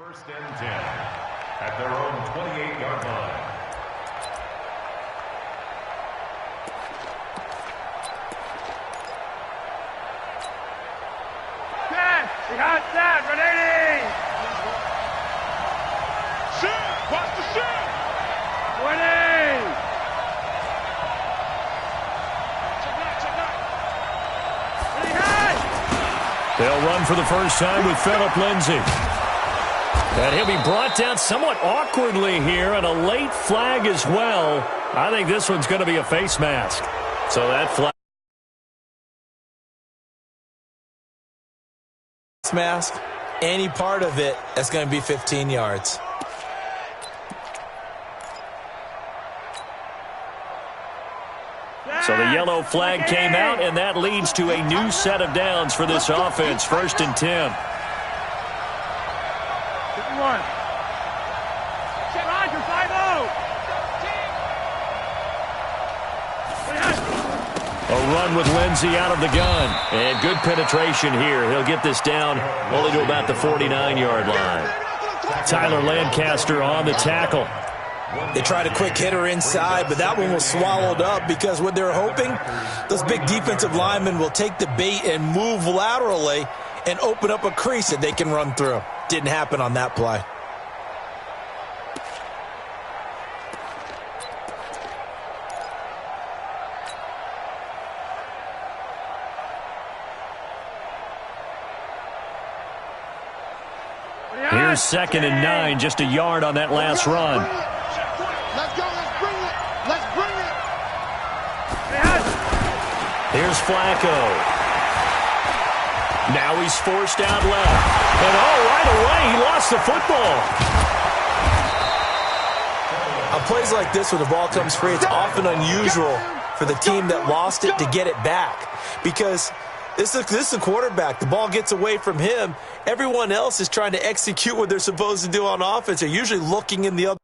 First and 10 at their own 28-yard line. Outside, ready! Shoot! Watch the shoot! 20! They'll run for the first time with Phillip Lindsay. And he'll be brought down somewhat awkwardly here, and a late flag as well. I think this one's going to be a face mask. So that flag. Mask, any part of it, that's going to be 15 yards. So the yellow flag came out, and that leads to a new set of downs for this offense. First and 10. 51. Roger, 5-0. A run with Lindsay out of the gun. And good penetration here. He'll get this down only to about the 49-yard line. Tyler Lancaster on the tackle. They tried a quick hitter inside, but that one was swallowed up because what they're hoping, those big defensive linemen will take the bait and move laterally and open up a crease that they can run through. Didn't happen on that play. Here's 2nd and 9, just a yard on that last run. Let's go, let's bring it. Let's bring it. Here's Flacco. Now he's forced out left. And right away, he lost the football. On plays like this where the ball comes free, it's often unusual for the team that lost it to get it back. Because this is a quarterback. The ball gets away from him. Everyone else is trying to execute what they're supposed to do on offense. They're usually looking in the other.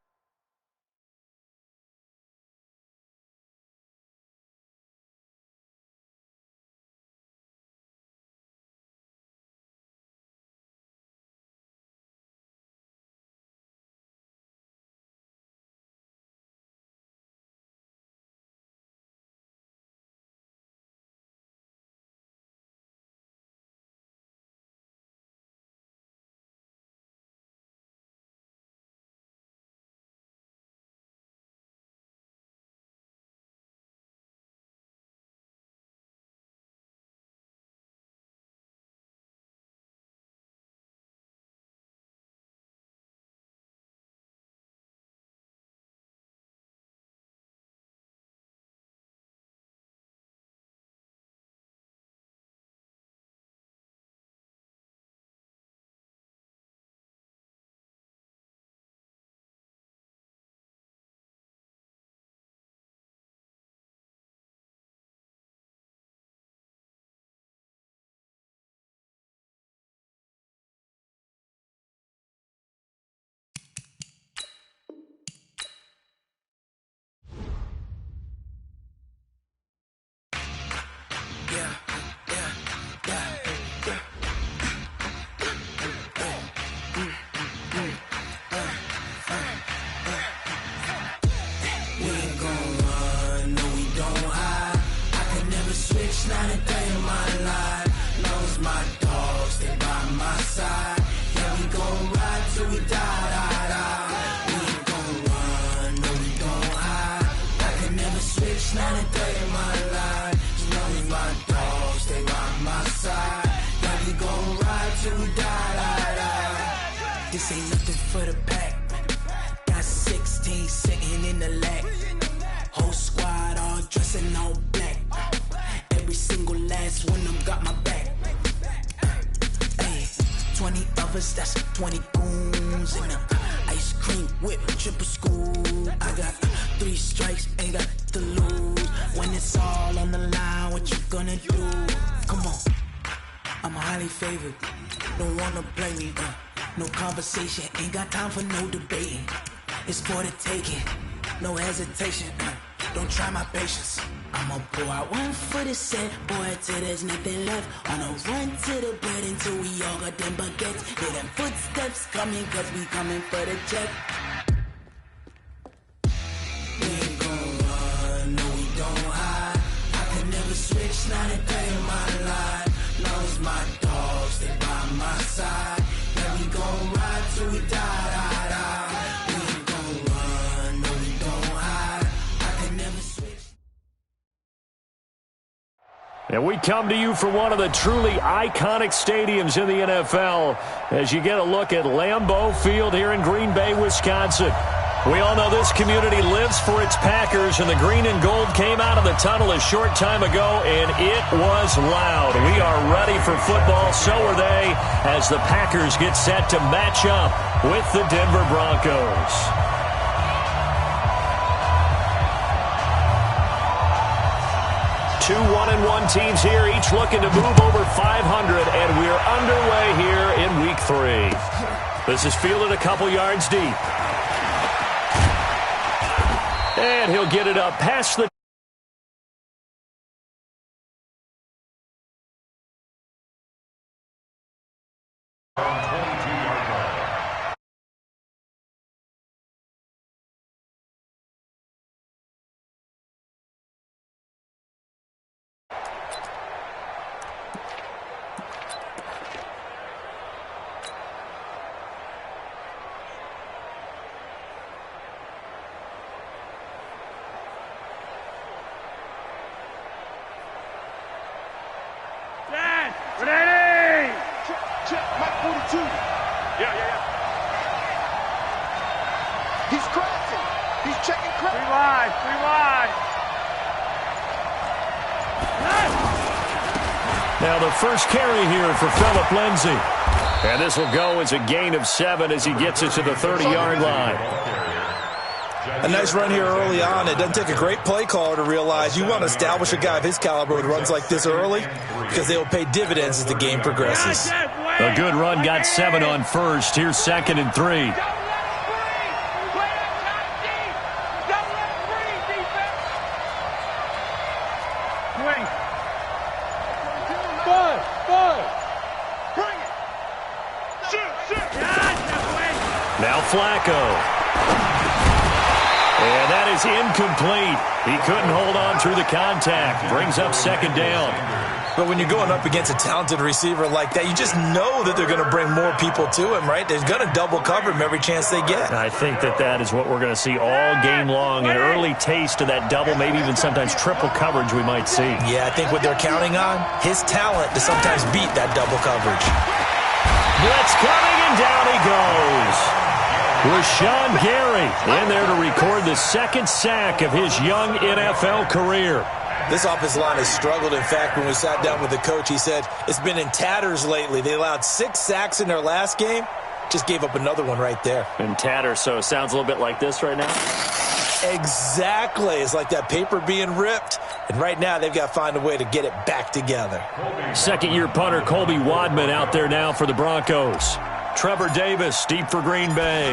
This ain't nothing for the pack. Got 16 sitting in the lap. Whole squad all dressing all black. Every single last one of them got my back. Hey, 20 of us, that's 20 goons in a ice cream whip, triple scoop. I got 3 strikes, ain't got to lose. When it's all on the line, what you gonna do? Come on, I'm highly favored. Don't wanna play me, no conversation, ain't got time for no debating. It's for the taking, no hesitation. Don't try my patience. I'ma pour out one for the set, boy, till there's nothing left. On a run to the bed until we all got them baguettes. Hear them footsteps coming, cause we coming for the check. We ain't gon' run, no we don't hide. I can never switch, not a day in my life. Knows my dogs, they by my side. Yeah, we gon' ride till we die, die, die. We ain't gon' run, no we don't hide. I can never switch. And we come to you from one of the truly iconic stadiums in the NFL as you get a look at Lambeau Field here in Green Bay, Wisconsin. We all know this community lives for its Packers, and the green and gold came out of the tunnel a short time ago, and it was loud. We are ready for football, so are they, as the Packers get set to match up with the Denver Broncos. Two 1-1 teams here, each looking to move over 500, and we're underway here in Week 3. This is fielded a couple yards deep. And he'll get it up past the... Ready! Check, Mike 42. Yeah. He's crashing. He's checking crash. Three wide. Now the first carry here for Phillip Lindsay. And this will go as a gain of 7 as he gets it to the 30-yard line. A nice run here early on. It doesn't take a great play caller to realize you want to establish a guy of his caliber with runs like this early because they will pay dividends as the game progresses. A good run got 7 on first. Here's 2nd and 3. Now Flacco. And that is incomplete. He couldn't hold on through the contact. Brings up 2nd down. But when you're going up against a talented receiver like that, you just know that they're going to bring more people to him, right? They're going to double cover him every chance they get. I think that is what we're going to see all game long. An early taste of that double, maybe even sometimes triple coverage we might see. Yeah, I think what they're counting on, his talent to sometimes beat that double coverage. Blitz coming, and down he goes. Rashawn Gary in there to record the 2nd sack of his young NFL career. This offensive line has struggled. In fact, when we sat down with the coach, he said it's been in tatters lately. They allowed 6 sacks in their last game. Just gave up another one right there. In tatters, so it sounds a little bit like this right now? Exactly. It's like that paper being ripped. And right now, they've got to find a way to get it back together. 2nd-year punter Colby Wadman out there now for the Broncos. Trevor Davis deep for Green Bay.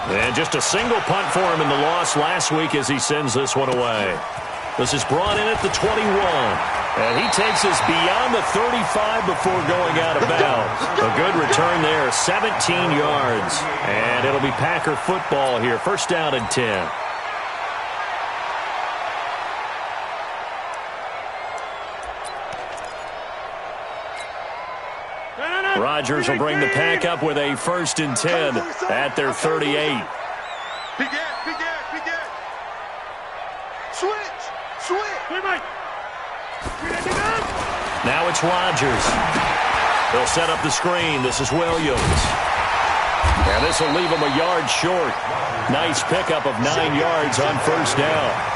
And just a single punt for him in the loss last week as he sends this one away. This is brought in at the 21. And he takes us beyond the 35 before going out of bounds. A good return there, 17 yards. And it'll be Packer football here. 1st down and 10. Rodgers will bring the Pack up with a 1st and 10 at their 38. Begin. Switch. Now it's Rodgers. They'll set up the screen. This is Williams. And this will leave him a yard short. Nice pickup of 9 yards on 1st down.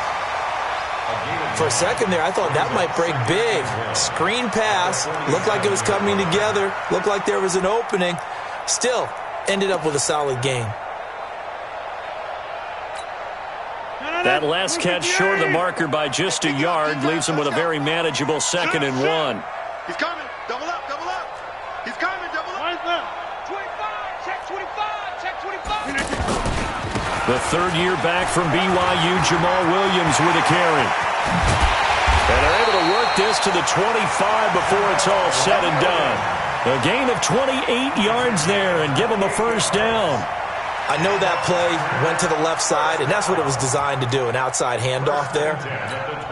For a second there, I thought that might break big. Screen pass. Looked like it was coming together. Looked like there was an opening. Still, ended up with a solid game. That last catch short of the marker by just a yard leaves him with a very manageable 2nd and 1. He's coming. Double up. He's coming. Double up. Check 25. Check 25. The third year back from BYU, Jamal Williams with a carry. And they're able to work this to the 25 before it's all said and done. A gain of 28 yards there and give them a first down. I know that play went to the left side, and that's what it was designed to do, an outside handoff there.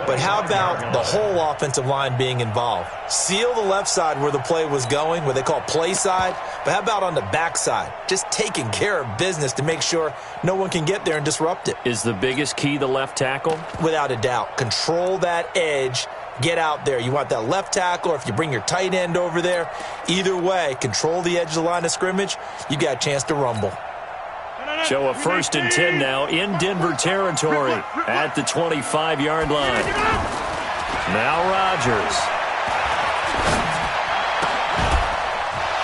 But how about the whole offensive line being involved? Seal the left side where the play was going, what they call play side, but how about on the back side? Just taking care of business to make sure no one can get there and disrupt it. Is the biggest key the left tackle? Without a doubt. Control that edge. Get out there. You want that left tackle, or if you bring your tight end over there, either way, control the edge of the line of scrimmage, you got a chance to rumble. So a 1st and 10 now in Denver territory at the 25-yard line. Now Rodgers.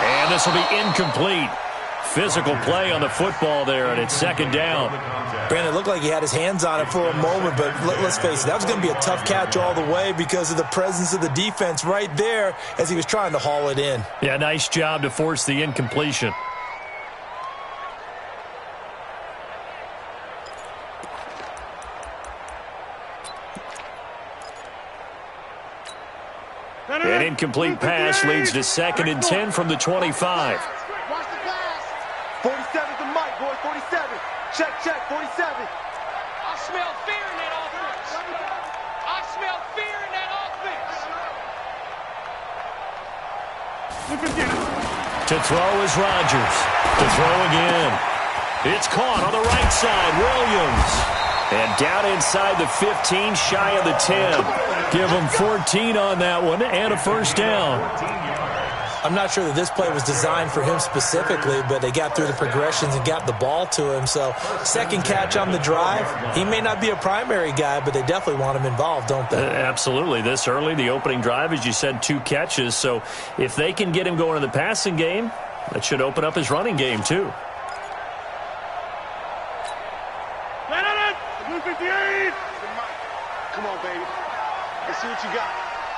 And this will be incomplete. Physical play on the football there, and it's second down. Brandon, it looked like he had his hands on it for a moment, but let's face it, that was going to be a tough catch all the way because of the presence of the defense right there as he was trying to haul it in. Yeah, nice job to force the incompletion. An incomplete pass leads to 2nd and 10 from the 25. Watch the pass. 47's the mic, boys. 47. Check, 47. I smell fear in that offense. I smell fear in that offense. To throw is Rodgers. To throw again. It's caught on the right side. Williams. And down inside the 15, shy of the 10. Give them 14 on that one and a first down. I'm not sure that this play was designed for him specifically, but they got through the progressions and got the ball to him. So second catch on the drive. He may not be a primary guy, but they definitely want him involved, don't they? Absolutely. This early, the opening drive, as you said, 2 catches. So if they can get him going in the passing game, that should open up his running game too. Come on, baby. Let's see what you got.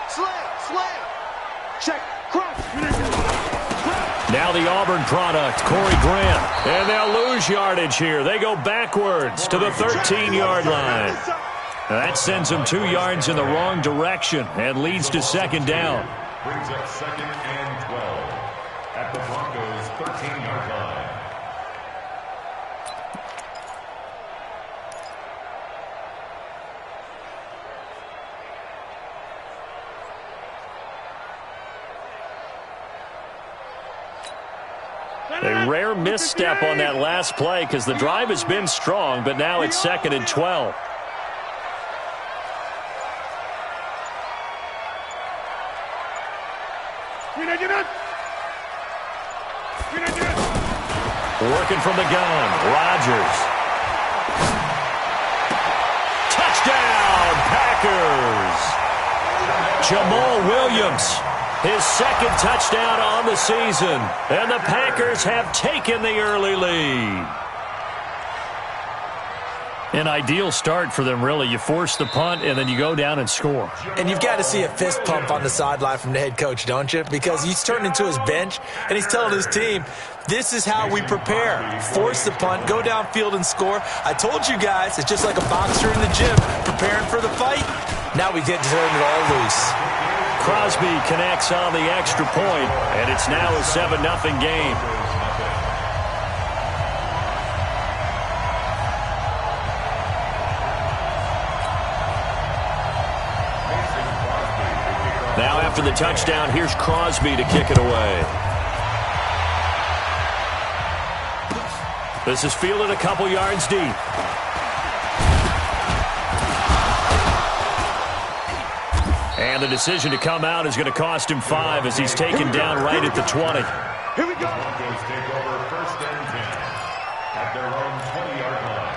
Slam. Check, cross. Now the Auburn product, Corey Grant. And they'll lose yardage here. They go backwards to the 13-yard line. That sends them 2 yards in the wrong direction and leads to second down. Brings up 2nd and 12 at the Broncos' 13-yard line. A rare misstep on that last play because the drive has been strong, but now it's 2nd and 12. Working from the gun, Rodgers. Touchdown, Packers! Jamal Williams. His 2nd touchdown on the season. And the Packers have taken the early lead. An ideal start for them, really. You force the punt, and then you go down and score. And you've got to see a fist pump on the sideline from the head coach, don't you? Because he's turned into his bench, and he's telling his team, this is how we prepare. Force the punt, go downfield and score. I told you guys, it's just like a boxer in the gym preparing for the fight. Now we get to turn it all loose. Crosby connects on the extra point, and it's now a 7-0 game. Now after the touchdown, here's Crosby to kick it away. This is fielded a couple yards deep. And the decision to come out is going to cost him 5 as he's taken down right at the 20. Here we go. Broncos take over 1st and 10 at their own 20-yard line.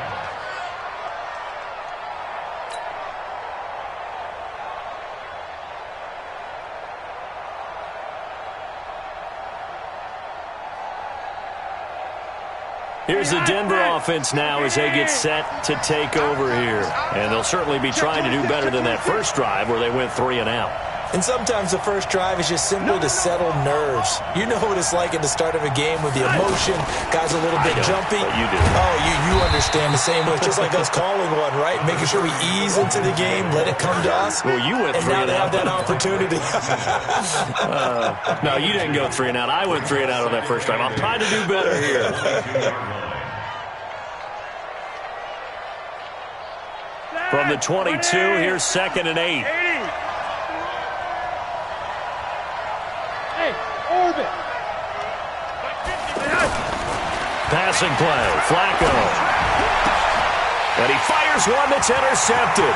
Here's the Denver offense now as they get set to take over here. And they'll certainly be trying to do better than that first drive where they went 3 and out. And sometimes the first drive is just simply to settle nerves. You know what it's like at the start of a game with the emotion. Guys a little bit jumpy. You do. Oh, you understand the same way. It's just like us calling one, right? Making sure we ease into the game, let it come to us. Well, you went and 3 now and they out. have that opportunity. No, you didn't go 3 and out. I went 3 and out on that first drive. I'm trying to do better here. From the 22, here's 2nd and 8. Passing play, Flacco. And he fires one that's intercepted.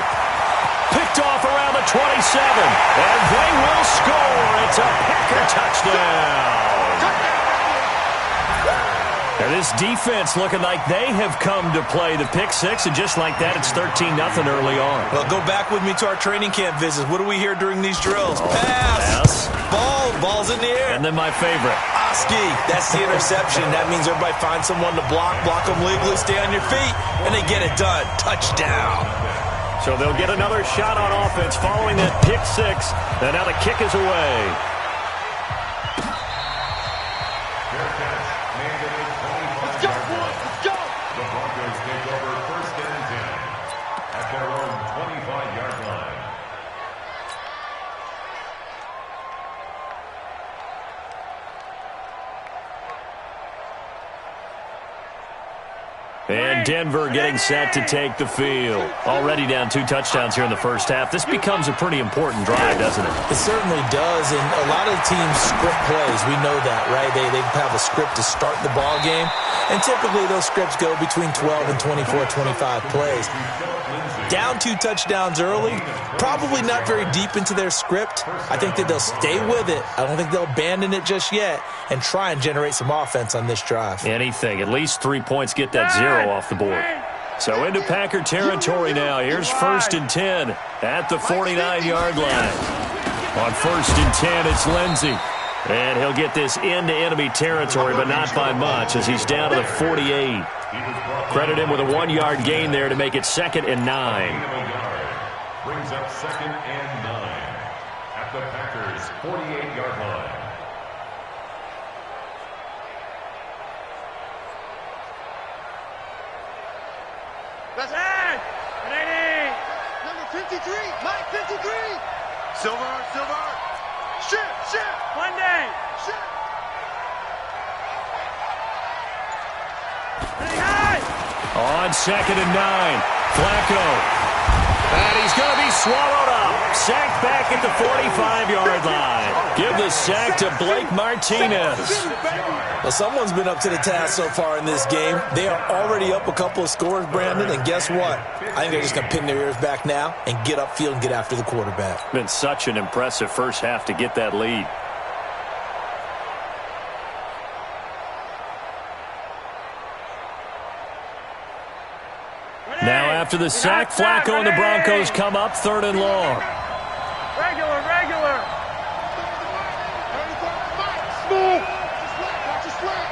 Picked off around the 27. And they will score. It's a Packer touchdown. And this defense looking like they have come to play the pick six, and just like that, it's 13-0 early on. Well, go back with me to our training camp visits. What do we hear during these drills? Pass. Ball's in the air. And then my favorite. Oski, that's the interception. That means everybody finds someone to block them legally, stay on your feet, and they get it done. Touchdown. So they'll get another shot on offense following that pick six, and now the kick is away. The Broncos take over 1st and 10 at their own 25-yard line. And Denver getting set to take the field. Already down 2 touchdowns here in the first half. This becomes a pretty important drive, doesn't it? It certainly does, and a lot of the teams script plays. We know that, right? They have a script to start the ball game, and typically those scripts go between 12 and 24, 25 plays. Down 2 touchdowns early, probably not very deep into their script. I think that they'll stay with it. I don't think they'll abandon it just yet and try and generate some offense on this drive. Anything. At least 3 points, get that 0 off the board. So into Packer territory now. Here's 1st and 10 at the 49-yard line. On 1st and 10, it's Lindsey. And he'll get this into enemy territory, but not by much as he's down to the 48. Credit him with a 1-yard gain there to make it 2nd and 9. Brings up 2nd and 9 at the Packers' 48-yard line. That's it! Number 53, Mike 53. Silver. Shift. Monday. Shift. On 2nd and 9, Flacco. And he's going to be swallowed up. Sacked back at the 45-yard line. Give the sack to Blake Martinez. Well, someone's been up to the task so far in this game. They are already up a couple of scores, Brandon, and guess what? I think they're just going to pin their ears back now and get upfield and get after the quarterback. Been such an impressive first half to get that lead. Now after the sack, Flacco and the Broncos come up 3rd and long. Regular. Smooth. Watch your slant.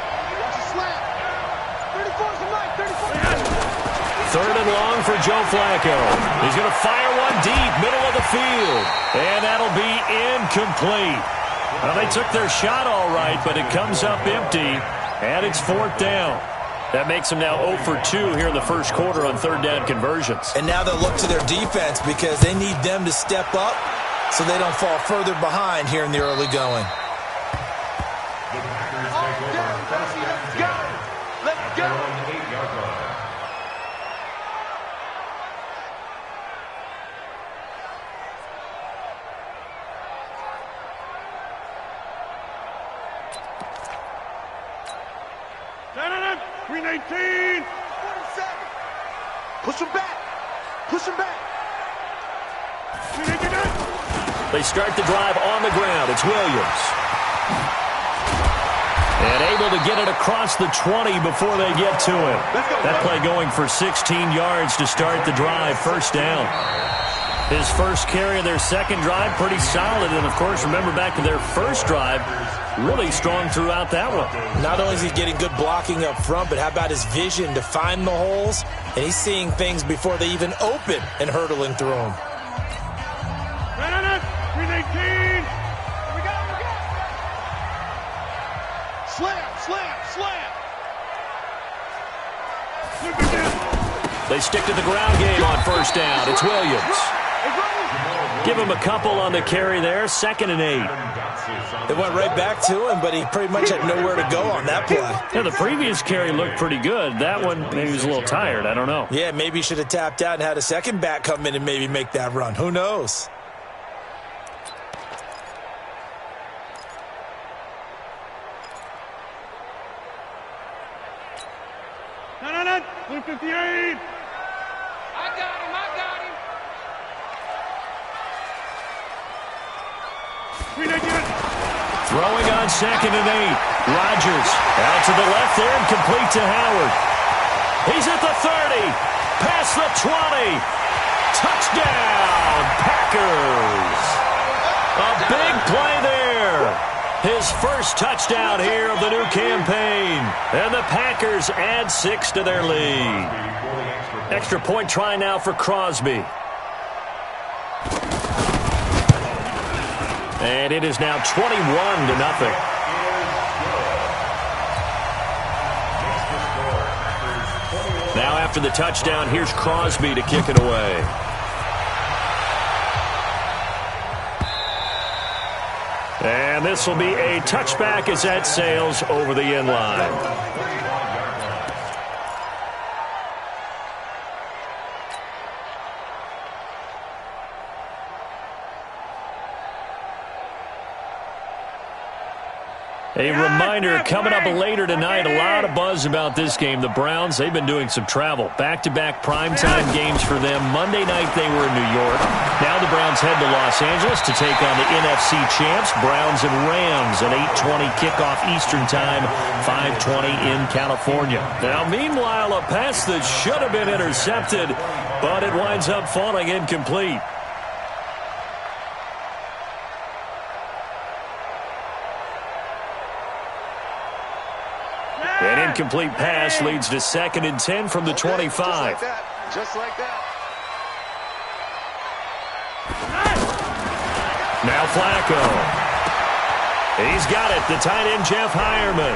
34's the Mike. 3rd and long for Joe Flacco. He's going to fire one deep, middle of the field. And that'll be incomplete. Well, they took their shot all right, but it comes up empty. And it's 4th down. That makes them now 0 for 2 here in the first quarter on 3rd down conversions. And now they'll look to their defense because they need them to step up so they don't fall further behind here in the early going. The Packers take over 1st and 10 at their own 8-yard line. Green 18. 47. Push him back. They start the drive on the ground. It's Williams. And able to get it across the 20 before they get to him. That play going for 16 yards to start the drive. 1st down. His first carry of their second drive, pretty solid. And, of course, remember back to their first drive, really strong throughout that one. Not only is he getting good blocking up front, but how about his vision to find the holes? And he's seeing things before they even open and hurdling through them. Green 18. Slam, slam, slam. They stick to the ground game on first down. It's Williams. Give him a couple on the carry there. 2nd and 8. They went right back to him, but he pretty much had nowhere to go on that play. Yeah, the previous carry looked pretty good. That one, maybe he was a little tired. I don't know. Yeah, maybe he should have tapped out and had a second back come in and maybe make that run. Who knows? No. 158. I got him. Throwing on 2nd and 8. Rodgers out to the left there and complete to Howard. He's at the 30. Past the 20. Touchdown, Packers. A big play there. His first touchdown here of the new campaign. And the Packers add 6 to their lead. Extra point try now for Crosby. And it is now 21-0. Now after the touchdown, here's Crosby to kick it away. And this will be a touchback as that sails over the end line. A reminder, coming up later tonight, a lot of buzz about this game. The Browns, they've been doing some travel. Back-to-back primetime games for them. Monday night they were in New York. Now the Browns head to Los Angeles to take on the NFC champs, Browns and Rams, an 8:20 kickoff Eastern time, 5:20 in California. Now, meanwhile, a pass that should have been intercepted, but it winds up falling incomplete. An incomplete pass leads to 2nd and 10 from the 25. Just like that. Now Flacco. He's got it. The tight end, Jeff Hireman.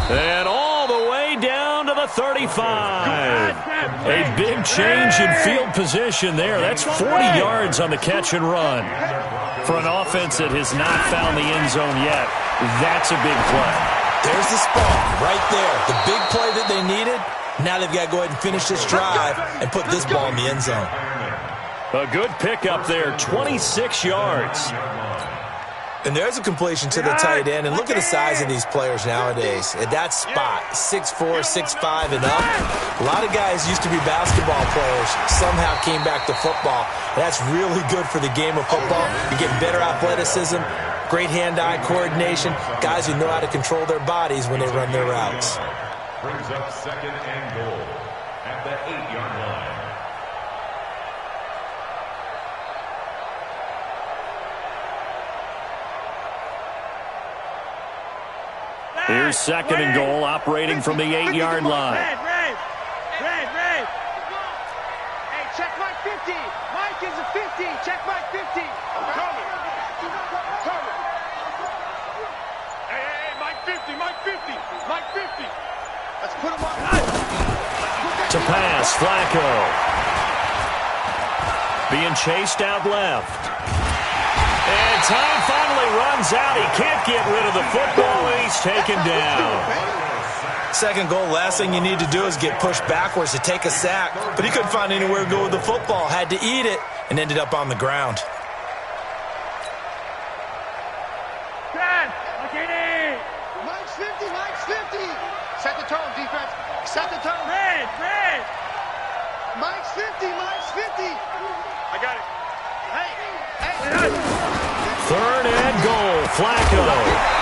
And all the way down to the 35. A big change in field position there. That's 40 yards on the catch and run. For an offense that has not found the end zone yet, that's a big play. There's the spawn right there. The big play that they needed. Now they've got to go ahead and finish this drive and put this ball in the end zone. A good pickup there, 26 yards. And there's a completion to the tight end. And look at the size of these players nowadays. At that spot, 6'4", 6'5", and up. A lot of guys used to be basketball players. Somehow came back to football. And that's really good for the game of football. You're getting better athleticism, great hand-eye coordination, guys who know how to control their bodies when they run their routes. Brings up 2nd and goal at the 8-yard line. Here's 2nd and goal, operating from the 8-yard line. Red. Hey, check Mike 50. Mike is a 50. Check Mike 50. Coming. Hey, Mike 50. Mike 50. Let's put him on. To pass, Flacco. Being chased out left. And time finally runs out. He can't get rid of the football, and he's taken down. 2nd goal, last thing you need to do is get pushed backwards to take a sack. But he couldn't find anywhere to go with the football. Had to eat it and ended up on the ground. Mike's 50. Set the tone, defense. Set the tone. Red. Mike's 50. I got it. Hey. 3rd and goal, Flacco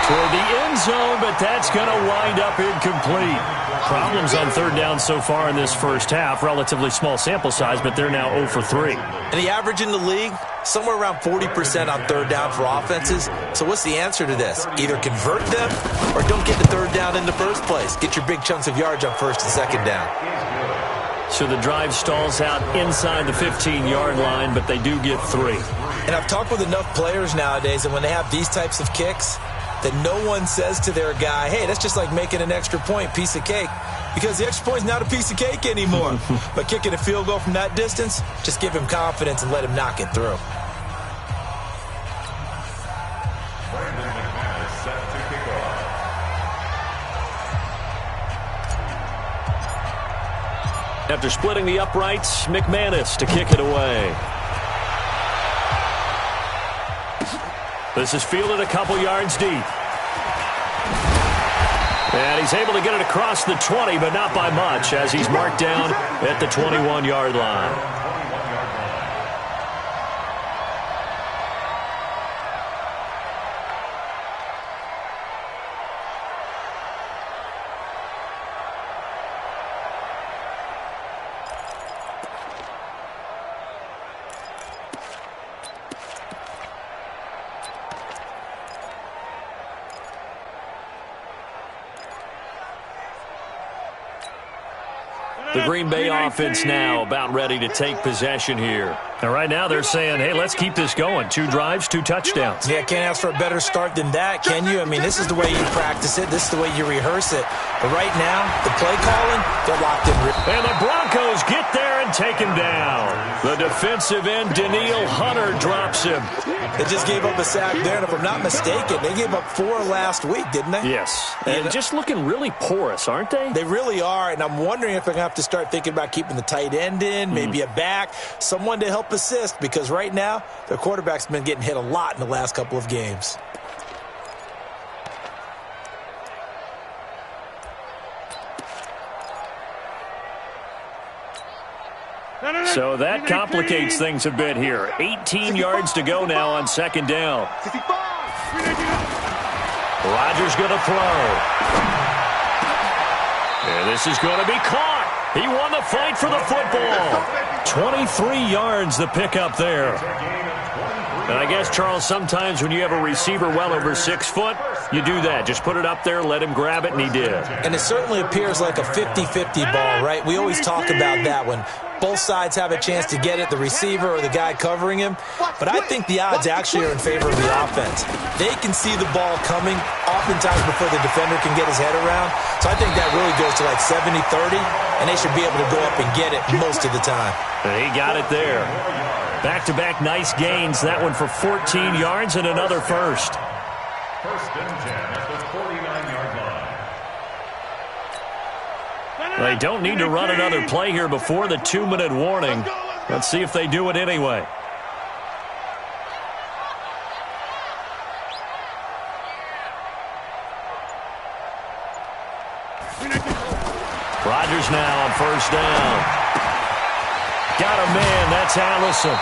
toward the end zone, but that's going to wind up incomplete. Problems on 3rd down so far in this first half. Relatively small sample size, but they're now 0 for 3. And the average in the league, somewhere around 40% on 3rd down for offenses. So what's the answer to this? Either convert them or don't get the 3rd down in the first place. Get your big chunks of yards on 1st and 2nd down. So the drive stalls out inside the 15-yard line, but they do get 3. And I've talked with enough players nowadays, and when they have these types of kicks, that no one says to their guy, hey, that's just like making an extra point, piece of cake. Because the extra point's not a piece of cake anymore. But kicking a field goal from that distance, just give him confidence and let him knock it through. After splitting the uprights, McManus to kick it away. This is fielded a couple yards deep. And he's able to get it across the 20, but not by much, as he's marked down at the 21-yard line. The Green Bay offense now about ready to take possession here. And right now they're saying, hey, let's keep this going. 2 drives, 2 touchdowns. Yeah, can't ask for a better start than that, can you? I mean, this is the way you practice it. This is the way you rehearse it. But right now, the play calling, they're locked in. And the Broncos get there and take him down. The defensive end, Danielle Hunter, drops him. They just gave up a sack there, and if I'm not mistaken, they gave up 4 last week, didn't they? Yes. And just looking really porous, aren't they? They really are, and I'm wondering if they're going to have to start thinking about keeping the tight end in, maybe a back, someone to help assist, because right now, their quarterback's been getting hit a lot in the last couple of games. So that complicates things a bit here. 18 yards to go now on second down. Rodgers going to throw. And this is going to be caught. He won the fight for the football. 23 yards the pickup there. And I guess, Charles, sometimes when you have a receiver well over 6 foot, you do that. Just put it up there, let him grab it, and he did. And it certainly appears like a 50-50 ball, right? We always talk about that when both sides have a chance to get it, the receiver or the guy covering him. But I think the odds actually are in favor of the offense. They can see the ball coming oftentimes before the defender can get his head around. So I think that really goes to like 70-30, and they should be able to go up and get it most of the time. And he got it there. Back-to-back nice gains. That one for 14 yards and another first. First and 10 at the 49-yard line. They don't need to run another play here before the 2-minute warning. Let's see if they do it anyway. Rodgers now on first down. Got a man. That's Allison.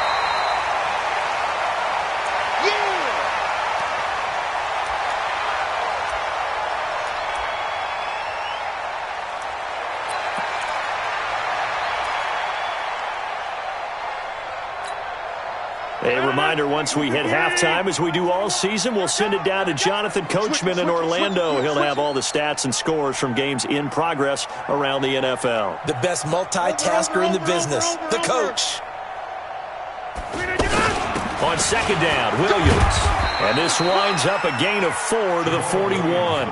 A reminder, once we hit halftime, as we do all season, we'll send it down to Jonathan Coachman in Orlando. He'll have all the stats and scores from games in progress around the NFL. The best multitasker in the business, the coach. On second down, Williams. And this winds up a gain of 4 to the 41.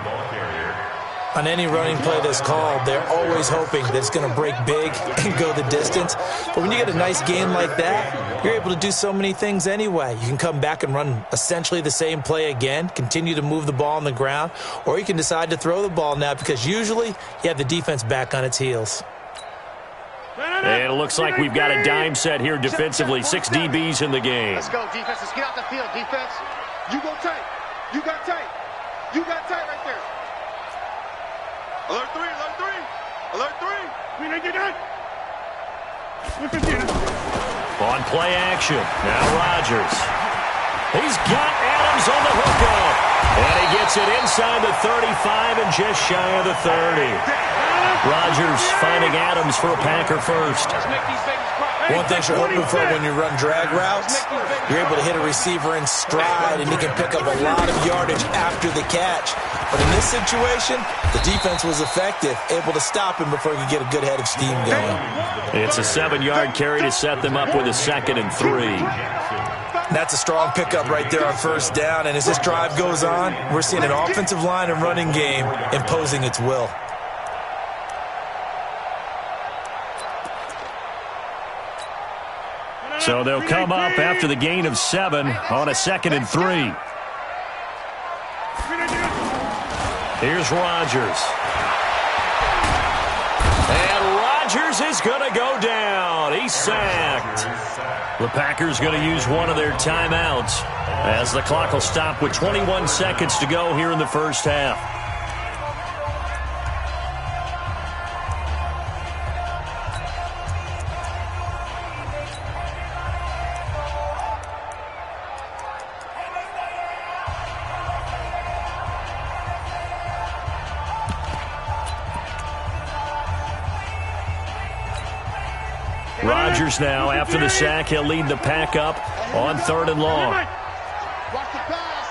On any running play that's called, they're always hoping that it's going to break big and go the distance. But when you get a nice gain like that, you're able to do so many things anyway. You can come back and run essentially the same play again, continue to move the ball on the ground, or you can decide to throw the ball now because usually you have the defense back on its heels. And it looks like we've got a dime set here defensively. 6 DBs in the game. Let's go, defense. Let's get out the field, defense. You go tight. You got tight. You got tight right there. Alert 3, alert 3. Alert 3. On play action. Now Rodgers. He's got Adams on the hookup. And he gets it inside the 35 and just shy of the 30. Rodgers finding Adams for a Packer first. One thing you're hoping for when you run drag routes, you're able to hit a receiver in stride and he can pick up a lot of yardage after the catch. But in this situation, the defense was effective, able to stop him before he could get a good head of steam going. It's a 7-yard carry to set them up with a 2nd and 3. That's a strong pickup right there on first down. And as this drive goes on, we're seeing an offensive line and running game imposing its will. So they'll come up after the gain of 7 on a 2nd and 3. Here's Rodgers. And Rodgers is going to go down. He's sacked. The Packers going to use one of their timeouts as the clock will stop with 21 seconds to go here in the first half. Rodgers now, after the sack, he'll lead the pack up on 3rd and long. Watch the pass.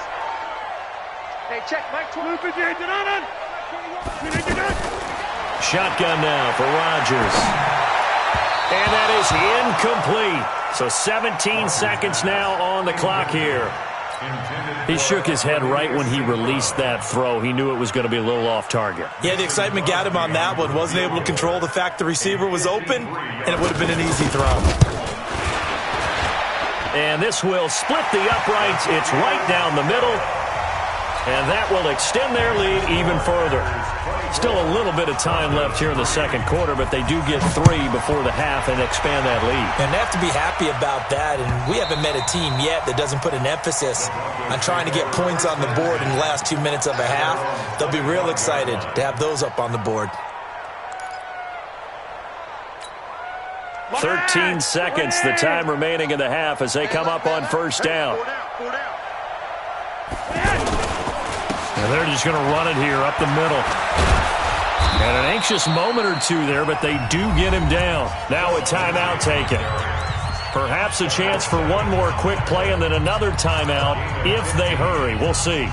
Hey, check, Mike. Shotgun now for Rodgers. And that is incomplete. So 17 seconds now on the clock here. He shook his head right when he released that throw. He knew it was going to be a little off target. Yeah, the excitement got him on that one. Wasn't able to control the fact the receiver was open, and it would have been an easy throw. And this will split the uprights. It's right down the middle. And that will extend their lead even further. Still a little bit of time left here in the second quarter, but they do get 3 before the half and expand that lead. And they have to be happy about that, and we haven't met a team yet that doesn't put an emphasis on trying to get points on the board in the last 2 minutes of a half. They'll be real excited to have those up on the board. 13 seconds, the time remaining in the half as they come up on first down. And they're just going to run it here up the middle. And an anxious moment or two there, but they do get him down. Now a timeout taken. Perhaps a chance for one more quick play and then another timeout if they hurry. We'll see.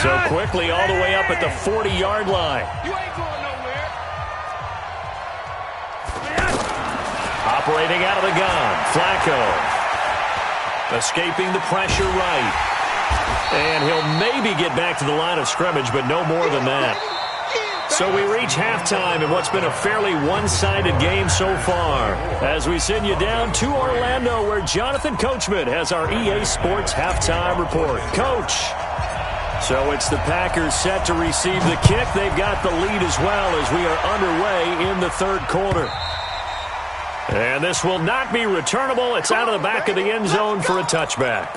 So quickly all the way up at the 40-yard line. You ain't going nowhere. Operating out of the gun, Flacco. Escaping the pressure right. And he'll maybe get back to the line of scrimmage, but no more than that. So we reach halftime in what's been a fairly one-sided game so far. As we send you down to Orlando, where Jonathan Coachman has our EA Sports halftime report. Coach. So it's the Packers set to receive the kick. They've got the lead as well as we are underway in the third quarter. And this will not be returnable. It's out of the back of the end zone for a touchback.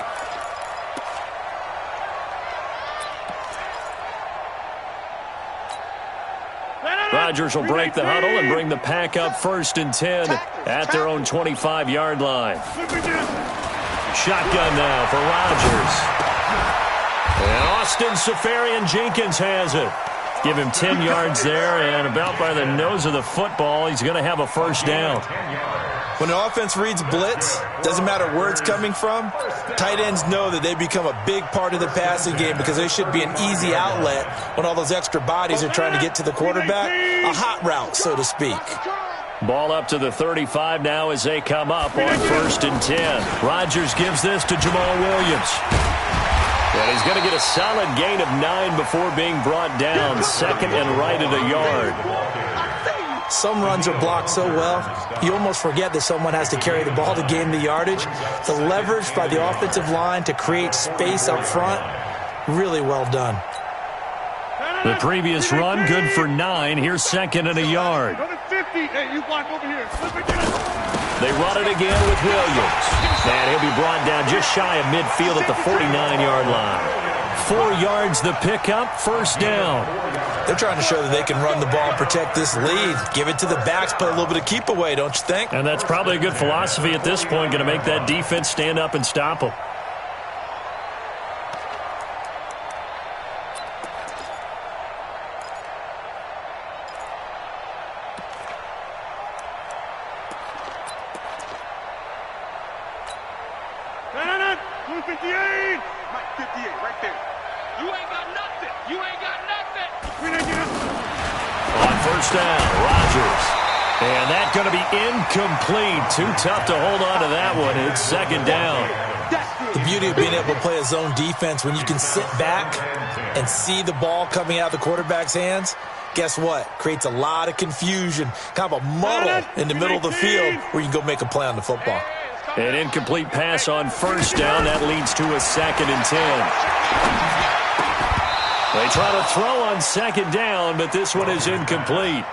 Rodgers will break the huddle and bring the pack up 1st and 10 at their own 25-yard line. Shotgun now for Rodgers. And Austin Seferian-Jenkins has it. Give him 10 yards there, and about by the nose of the football, he's going to have a first down. When the offense reads blitz, doesn't matter where it's coming from, tight ends know that they become a big part of the passing game because they should be an easy outlet when all those extra bodies are trying to get to the quarterback. A hot route, so to speak. Ball up to the 35 now as they come up on 1st and 10. Rodgers gives this to Jamal Williams. And he's going to get a solid gain of 9 before being brought down. 2nd and right at a yard. Some runs are blocked so well, you almost forget that someone has to carry the ball to gain the yardage. The leverage by the offensive line to create space up front, really well done. The previous run, good for 9. Here's 2nd and a yard. They run it again with Williams. And he'll be brought down just shy of midfield at the 49-yard line. 4 yards the pickup, first down. They're trying to show that they can run the ball and protect this lead. Give it to the backs, play a little bit of keep away, don't you think? And that's probably a good philosophy at this point, going to make that defense stand up and stop them. You ain't got nothing. You ain't got nothing. On first down, Rodgers. And that's going to be incomplete. Too tough to hold on to that one. It's second down. The beauty of being able to play a zone defense when you can sit back and see the ball coming out of the quarterback's hands, guess what? Creates a lot of confusion, kind of a muddle in the middle of the field where you can go make a play on the football. An incomplete pass on first down. That leads to a 2nd and 10. They try to throw on second down, but this one is incomplete.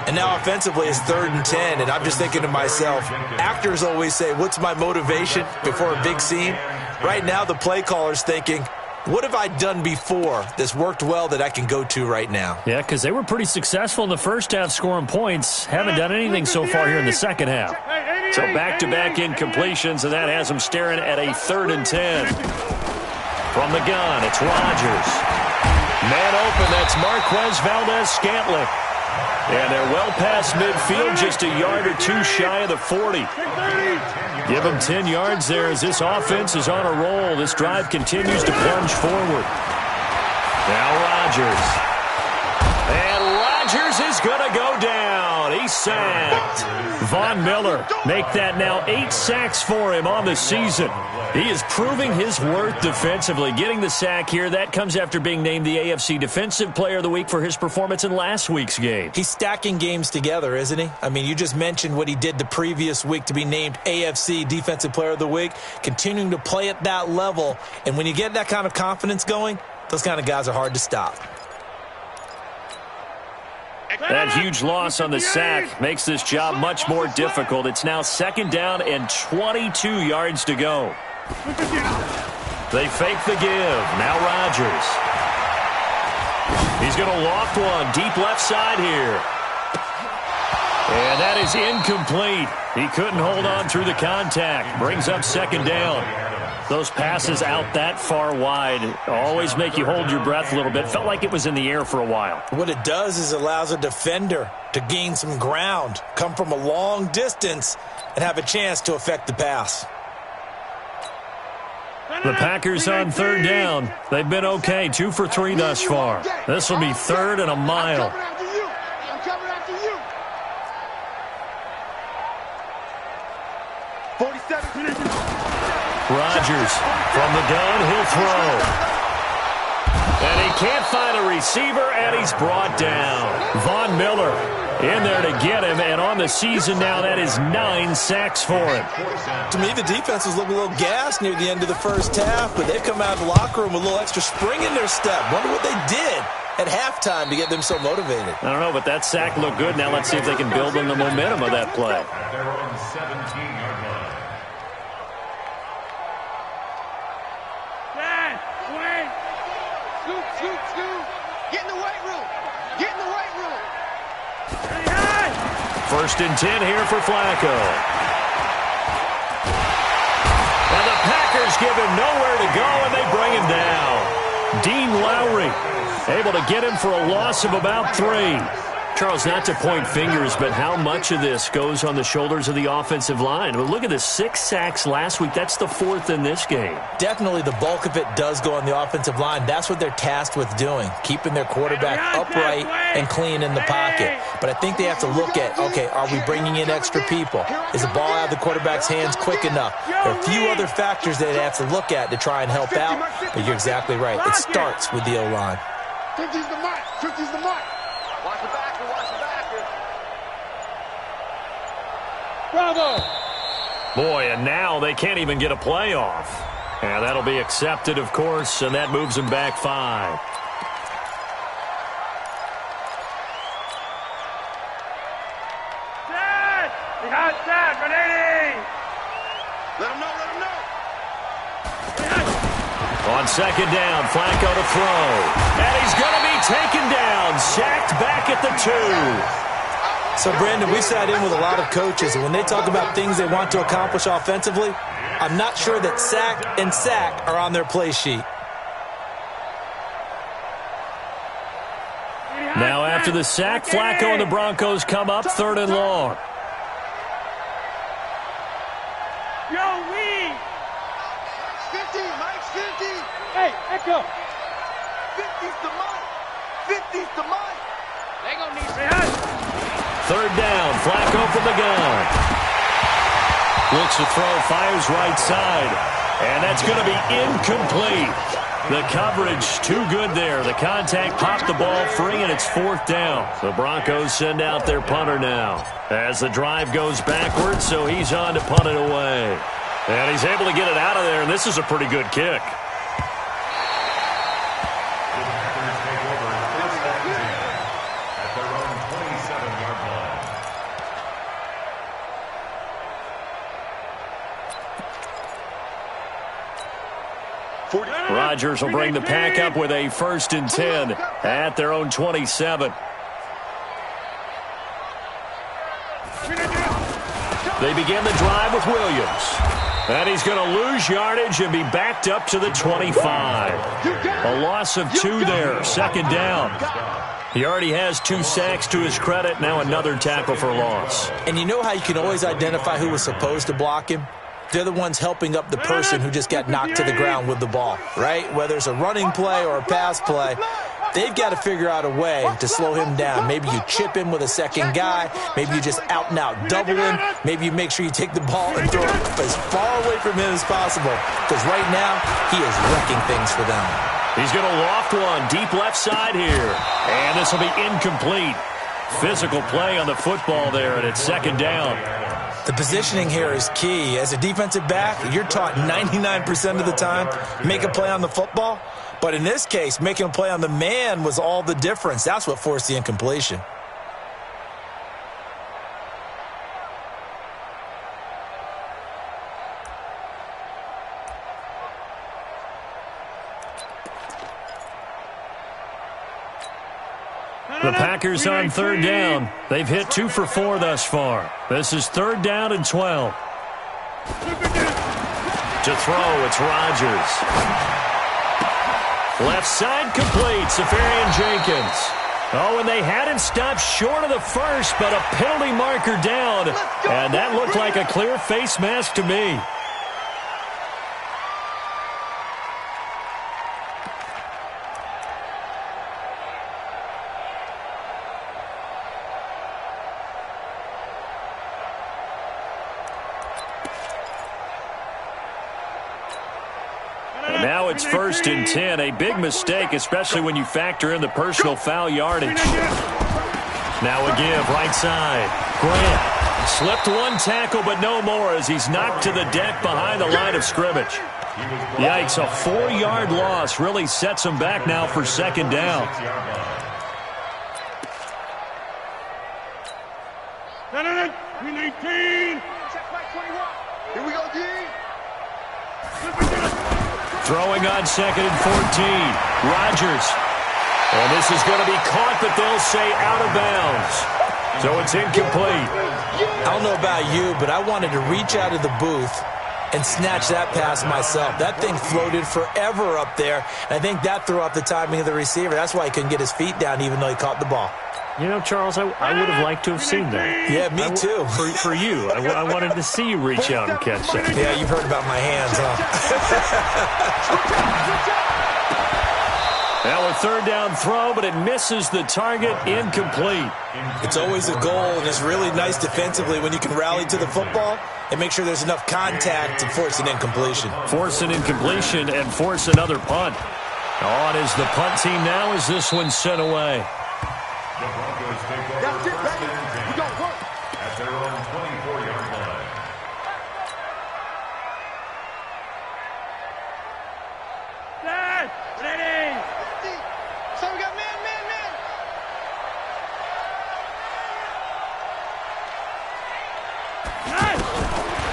And now offensively it's 3rd and 10, and I'm just thinking to myself, actors always say, what's my motivation before a big scene? Right now the play caller's thinking, what have I done before that's worked well that I can go to right now? Yeah, because they were pretty successful in the first half scoring points. Haven't done anything so far here in the second half. So back-to-back incompletions, and that has them staring at a 3rd and 10. From the gun, it's Rodgers. Man open, that's Marquez Valdez-Scantling. And they're well past midfield, just a yard or two shy of the 40. Give them 10 yards there as this offense is on a roll. This drive continues to plunge forward. Now Rodgers. And Rodgers is going to go down. He's sacked. Von Miller make that now 8 sacks for him on the season. He is proving his worth defensively. Getting the sack here, that comes after being named the AFC Defensive Player of the Week for his performance in last week's game. He's stacking games together, isn't he? I mean, you just mentioned what he did the previous week to be named AFC Defensive Player of the Week, continuing to play at that level. And when you get that kind of confidence going, those kind of guys are hard to stop. That huge loss on the sack makes this job much more difficult. It's now 2nd down and 22 yards to go. They fake the give. Now Rodgers. He's going to loft one deep left side here. And that is incomplete. He couldn't hold on through the contact. Brings up 2nd down. Those passes out that far wide always make you hold your breath a little bit. Felt like it was in the air for a while. What it does is allows a defender to gain some ground, come from a long distance, and have a chance to affect the pass. The Packers on 3rd down. They've been okay, 2 for 3 thus far. This will be 3rd and a mile. I'm coming after you. 47. Rodgers from the gun, he'll throw. And he can't find a receiver, and he's brought down. Von Miller in there to get him, and on the season now, that is 9 sacks for him. To me, the defense was looking a little gassed near the end of the first half, but they've come out of the locker room with a little extra spring in their step. Wonder what they did at halftime to get them so motivated. I don't know, but that sack looked good. Now let's see if they can build on the momentum of that play. They're on 17-yard line. Get in the weight room. Get in the weight room. 1st and 10 here for Flacco. And the Packers give him nowhere to go, and they bring him down. Dean Lowry able to get him for a loss of about 3. Charles, not to point fingers, but how much of this goes on the shoulders of the offensive line? Well, look at this, 6 sacks last week. That's the 4th in this game. Definitely the bulk of it does go on the offensive line. That's what they're tasked with doing, keeping their quarterback upright and clean in the pocket. But I think they have to look at, okay, are we bringing in extra people? Is the ball out of the quarterback's hands quick enough? There are a few other factors that they have to look at to try and help out, but you're exactly right. It starts with the O-line. 50's the mark. 50's the mark. Watch the backer. Watch the backer. Bravo. Boy, and now they can't even get a playoff. And that'll be accepted, of course, and that moves them back 5. Behind Zach, Grenade! Let him know, let him know. On 2nd down, Flacco to throw. And he's going to be taken down, sacked back at the 2. So, Brandon, we sat in with a lot of coaches, and when they talk about things they want to accomplish offensively, I'm not sure that sack and sack are on their play sheet. Now after the sack, Flacco and the Broncos come up 3rd and long. Yo, we! 50, Mike's 50! Hey, Echo! 50's the Mike. 50's the Mike. They gonna need some. Third down, Flacco from the gun. Looks to throw, fires right side. And that's going to be incomplete. The coverage too good there. The contact popped the ball free, and it's fourth down. The Broncos send out their punter now as the drive goes backwards, so he's on to punt it away. And he's able to get it out of there, and this is a pretty good kick. Rodgers will bring the pack up with a 1st and 10 at their own 27. They begin the drive with Williams. And he's going to lose yardage and be backed up to the 25. A loss of 2 there, 2nd down. He already has 2 sacks to his credit, now another tackle for loss. And you know how you can always identify who was supposed to block him? They're the ones helping up the person who just got knocked to the ground with the ball, right? Whether it's a running play or a pass play, they've got to figure out a way to slow him down. Maybe you chip him with a second guy. Maybe you just out-and-out double him. Maybe you make sure you take the ball and throw it as far away from him as possible. Because right now, he is wrecking things for them. He's going to loft one deep left side here. And this will be incomplete. Physical play on the football there, and it's 2nd down. The positioning here is key. As a defensive back, you're taught 99% of the time, make a play on the football. But in this case, making a play on the man was all the difference. That's what forced the incompletion. The Packers on 3rd down. They've hit 2 for 4 thus far. This is 3rd down and 12. To throw, it's Rodgers. Left side complete, Safarian Jenkins. Oh, and they had him stopped short of the first, but a penalty marker down. And that looked like a clear face mask to me. Now it's 1st and 10. A big mistake, especially when you factor in the personal foul yardage. Now a give, right side. Grant slipped 1 tackle, but no more as he's knocked to the deck behind the line of scrimmage. Yikes, a 4-yard loss really sets him back now for 2nd down. Here we go, D. Throwing on 2nd and 14. Rodgers. And this is going to be caught, but they'll say out of bounds. So it's incomplete. I don't know about you, but I wanted to reach out of the booth and snatch that pass myself. That thing floated forever up there. And I think that threw off the timing of the receiver. That's why he couldn't get his feet down even though he caught the ball. You know, Charles, I would have liked to have seen that. Yeah, me too. For you. I wanted to see you reach out and catch that. Yeah, you've heard about my hands, huh? Now a 3rd down throw, but it misses the target, incomplete. It's always a goal, and it's really nice defensively when you can rally to the football and make sure there's enough contact to force an incompletion. Force an incompletion and force another punt. On is the punt team now as this one's sent away. The Broncos take over. That's it, baby. We got work. At their own 24-yard line. Ready. So we got man.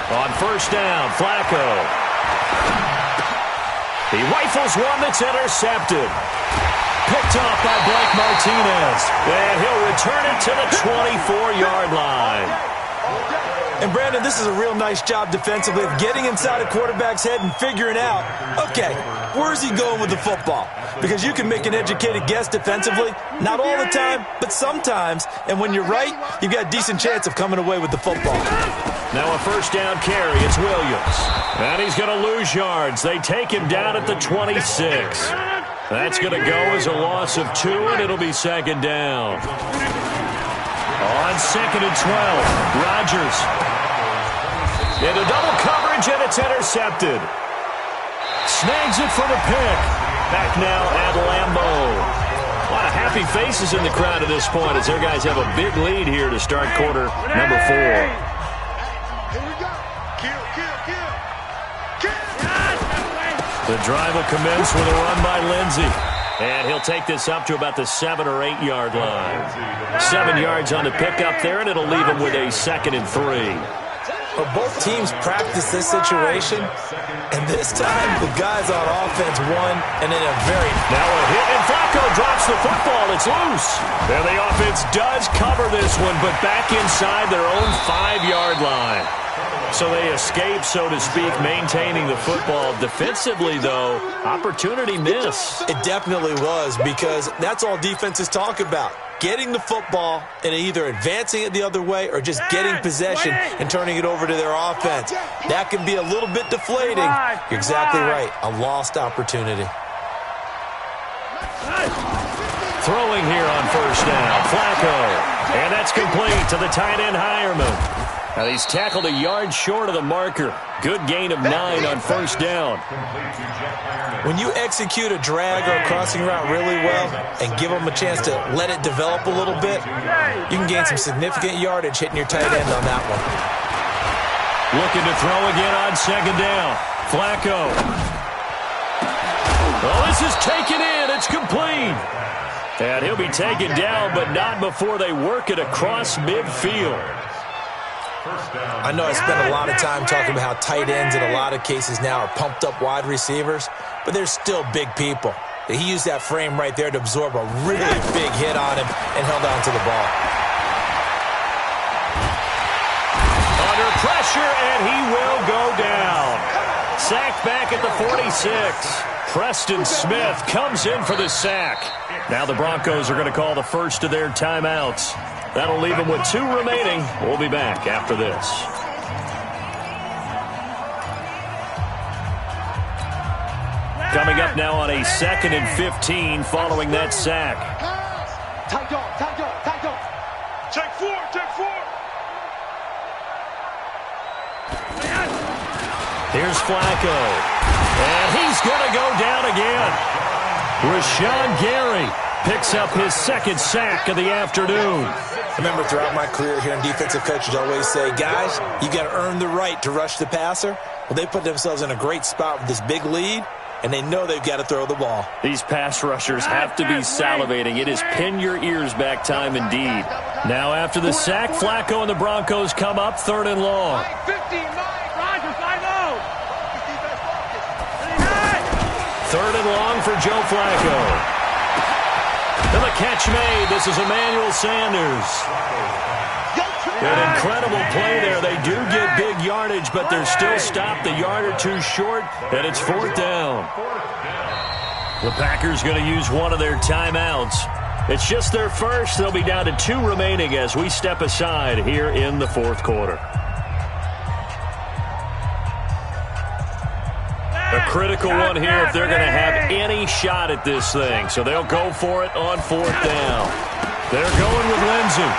On 1st down, Flacco. He rifles one that's intercepted. Picked off by Blake Martinez. And he'll return it to the 24-yard line. And, Brandon, this is a real nice job defensively of getting inside a quarterback's head and figuring out, okay, where's he going with the football? Because you can make an educated guess defensively, not all the time, but sometimes. And when you're right, you've got a decent chance of coming away with the football. Now a 1st down carry. It's Williams. And he's going to lose yards. They take him down at the 26. That's going to go as a loss of 2, and it'll be second down. On 2nd and 12, Rodgers. Into double coverage, and it's intercepted. Snags it for the pick. Back now at Lambeau. A lot of happy faces in the crowd at this point as their guys have a big lead here to start quarter number 4. Here we go. The drive will commence with a run by Lindsey. And he'll take this up to about the 7 or 8 yard line. 7 yards on the pickup there, and it'll leave him with a 2nd and 3. Well, both teams practice this situation, and this time the guys on offense won, and in a very... Now a hit, and Flacco drops the football. It's loose. And the offense does cover this one, but back inside their own 5-yard line. So they escape, so to speak, maintaining the football. Defensively, though, opportunity miss. It definitely was, because that's all defenses talk about. Getting the football and either advancing it the other way or just getting possession and turning it over to their offense. That can be a little bit deflating. You're exactly right. A lost opportunity. Throwing here on first down, Flacco. And that's complete to the tight end, Hireman. Now he's tackled a yard short of the marker. Good gain of 9 on first down. When you execute a drag or a crossing route really well and give them a chance to let it develop a little bit, you can gain some significant yardage hitting your tight end on that one. Looking to throw again on second down. Flacco. Oh, this is taken in. It's complete. And he'll be taken down, but not before they work it across midfield. I know I spent a lot of time talking about how tight ends in a lot of cases now are pumped up wide receivers, but they're still big people. He used that frame right there to absorb a really big hit on him and held on to the ball. Under pressure, and he will go down. Sacked back at the 46. Preston Smith comes in for the sack. Now the Broncos are going to call the first of their timeouts. That'll leave them with 2 remaining. We'll be back after this. Coming up now on a 2nd and 15 following that sack. Tight dog. Check 4. Here's Flacco. And he's going to go down again. Rashawn Gary picks up his 2nd sack of the afternoon. I remember throughout my career hearing defensive coaches always say, guys, you got to earn the right to rush the passer. Well, they put themselves in a great spot with this big lead, and they know they've got to throw the ball. These pass rushers have to be salivating. It is pin your ears back time indeed. Now after the sack, Flacco and the Broncos come up 3rd and long. 3rd and long for Joe Flacco. And the catch made. This is Emmanuel Sanders. An incredible play there. They do get big yardage, but they're still stopped a yard or 2 short, and it's 4th down. The Packers going to use one of their timeouts. It's just their first. They'll be down to 2 remaining as we step aside here in the 4th quarter. A critical one here if they're going to have any shot at this thing. So they'll go for it on 4th down. They're going with Lindsey.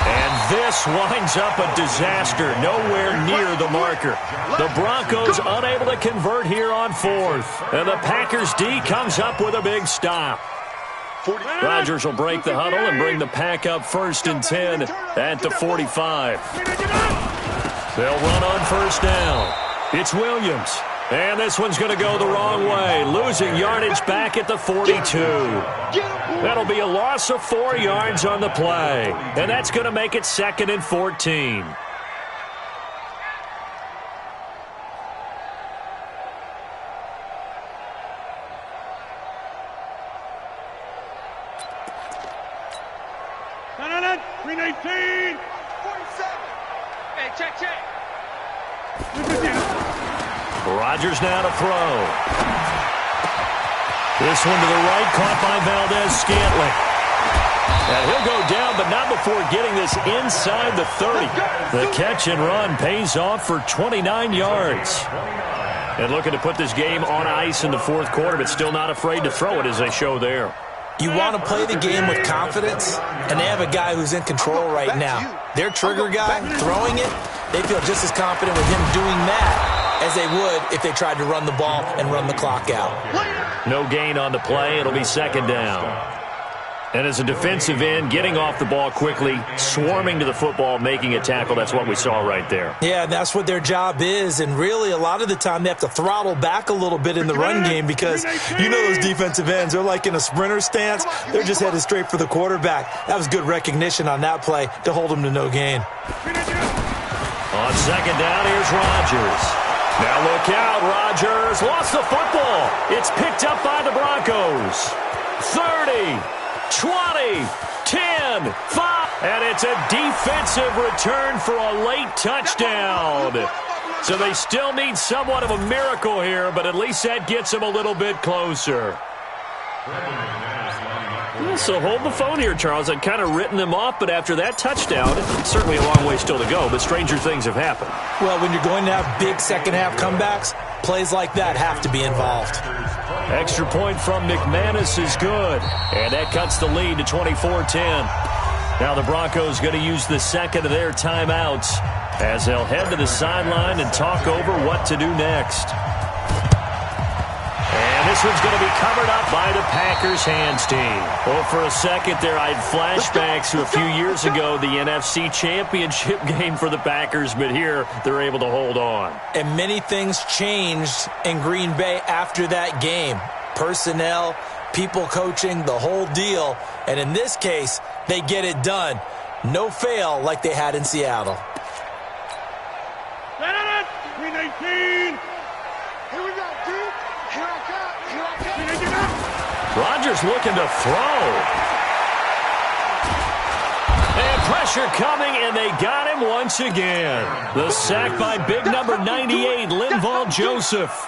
And this winds up a disaster. Nowhere near the marker. The Broncos unable to convert here on 4th. And the Packers D comes up with a big stop. Rodgers will break the huddle and bring the pack up 1st and 10 at the 45. They'll run on 1st down. It's Williams. And this one's going to go the wrong way, losing yardage back at the 42. That'll be a loss of 4 yards on the play. And that's going to make it 2nd and 14. No, 319. 47. Hey, check. Rodgers now to throw. This one to the right, caught by Valdez-Scantling. And he'll go down, but not before getting this inside the 30. The catch and run pays off for 29 yards. And looking to put this game on ice in the fourth quarter, but still not afraid to throw it as they show there. You want to play the game with confidence, and they have a guy who's in control right now. Their trigger guy, throwing it, they feel just as confident with him doing that as they would if they tried to run the ball and run the clock out. No gain on the play. It'll be second down. And as a defensive end, getting off the ball quickly, swarming to the football, making a tackle, that's what we saw right there. Yeah, that's what their job is, and really a lot of the time they have to throttle back a little bit in the run game because you know those defensive ends, they're like in a sprinter stance. They're just headed straight for the quarterback. That was good recognition on that play to hold them to no gain. On second down, here's Rodgers. Now look out, Rodgers lost the football. It's picked up by the Broncos. 30. 20, 10, 5, and it's a defensive return for a late touchdown. So they still need somewhat of a miracle here, but at least that gets them a little bit closer. So hold the phone here, Charles. I'd kind of written them off, but after that touchdown, it's certainly a long way still to go, but stranger things have happened. Well, when you're going to have big second-half comebacks, plays like that have to be involved. Extra point from McManus is good, and that cuts the lead to 24-10. Now the Broncos going to use the second of their timeouts as they'll head to the sideline and talk over what to do next. And this one's going to be covered up by the Packers hands team. Well, for a second there, I had flashbacks to a few years ago, the NFC Championship game for the Packers, but here they're able to hold on. And many things changed in Green Bay after that game. Personnel, people coaching, the whole deal. And in this case, they get it done. No fail like they had in Seattle. 319. Here we go, dude. Here I come. Here I come. Rodgers looking to throw. And pressure coming, and they got him once again. The sack by big number 98, Linval Joseph.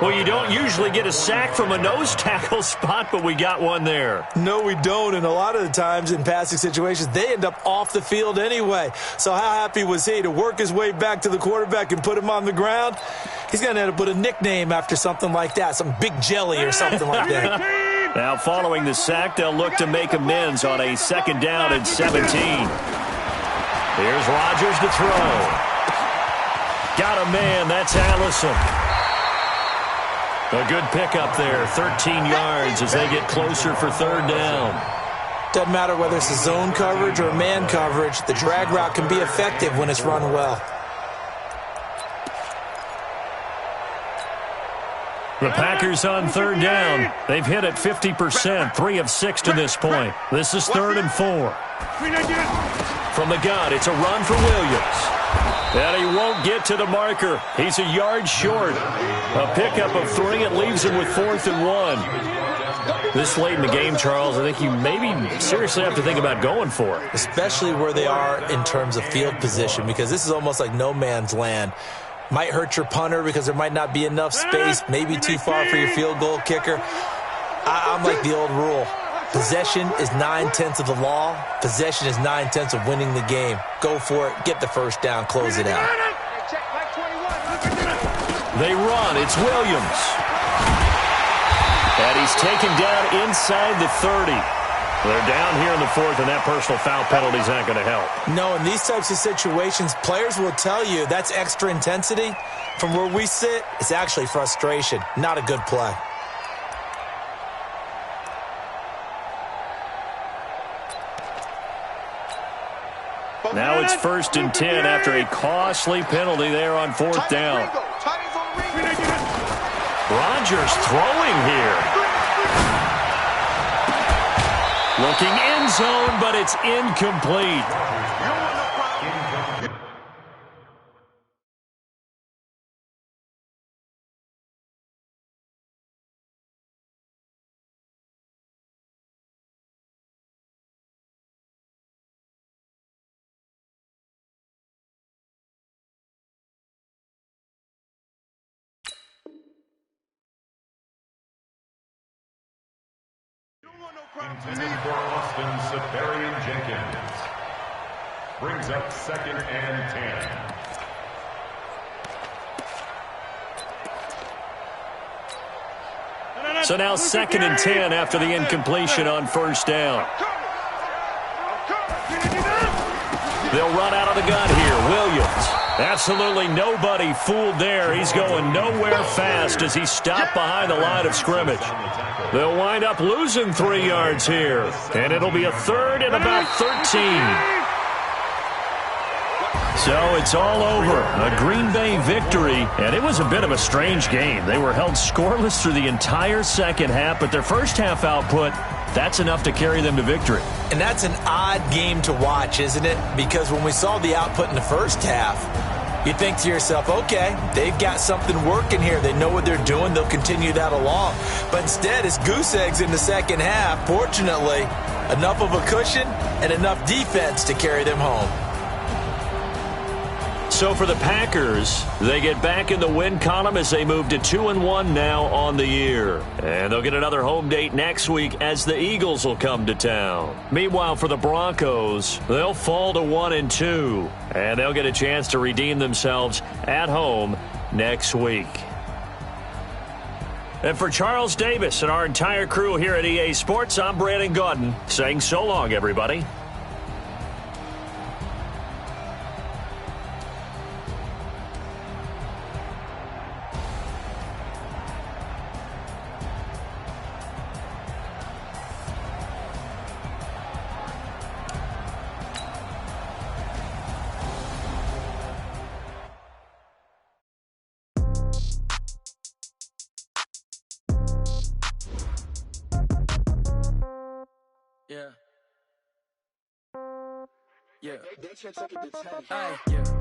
Well, you don't usually get a sack from a nose tackle spot, but we got one there. No, we don't, and a lot of the times in passing situations, they end up off the field anyway. So how happy was he to work his way back to the quarterback and put him on the ground? He's going to end up with a nickname after something like that, some Big Jelly or something like that. Now, following the sack, they'll look to make amends on a second down at 17. Here's Rodgers to throw. Got a man, that's Allison. A good pickup there, 13 yards as they get closer for third down. Doesn't matter whether it's a zone coverage or man coverage, the drag route can be effective when it's run well. The Packers on third down. They've hit it 50%, 3 of 6 to this point. This is 3rd and 4. From the gun, it's a run for Williams. And he won't get to the marker. He's a yard short. A pickup of 3. It leaves him with 4th and 1. This late in the game, Charles, I think you maybe seriously have to think about going for it. Especially where they are in terms of field position, because this is almost like no man's land. Might hurt your punter because there might not be enough space, maybe too far for your field goal kicker. I'm like the old rule. Possession is 9/10 of the law. Possession is 9/10 of winning the game. Go for it. Get the first down. Close it out. They run. It's Williams. And he's taken down inside the 30. They're down here in the 4th, and that personal foul penalty is not going to help. No, in these types of situations, players will tell you that's extra intensity. From where we sit, it's actually frustration. Not a good play. Now it's 1st and 10 after a costly penalty there on 4th down. Rodgers throwing here. Looking end zone, but it's incomplete. Intended for Austin Safarian-Jenkins. Brings up 2nd and 10. So now 2nd and 10 after the incompletion on first down. They'll run out of the gun here. Williams. Absolutely nobody fooled there. He's going nowhere fast as he's stopped behind the line of scrimmage. They'll wind up losing 3 yards here. And it'll be a 3rd and about 13. So it's all over. A Green Bay victory, and it was a bit of a strange game. They were held scoreless through the entire second half, but their first half output, that's enough to carry them to victory. And that's an odd game to watch, isn't it? Because when we saw the output in the first half, you think to yourself, okay, they've got something working here. They know what they're doing. They'll continue that along. But instead, it's goose eggs in the second half. Fortunately, enough of a cushion and enough defense to carry them home. So for the Packers, they get back in the win column as they move to 2-1 now on the year. And they'll get another home date next week as the Eagles will come to town. Meanwhile, for the Broncos, they'll fall to 1-2. And they'll get a chance to redeem themselves at home next week. And for Charles Davis and our entire crew here at EA Sports, I'm Brandon Gaudin saying so long, everybody.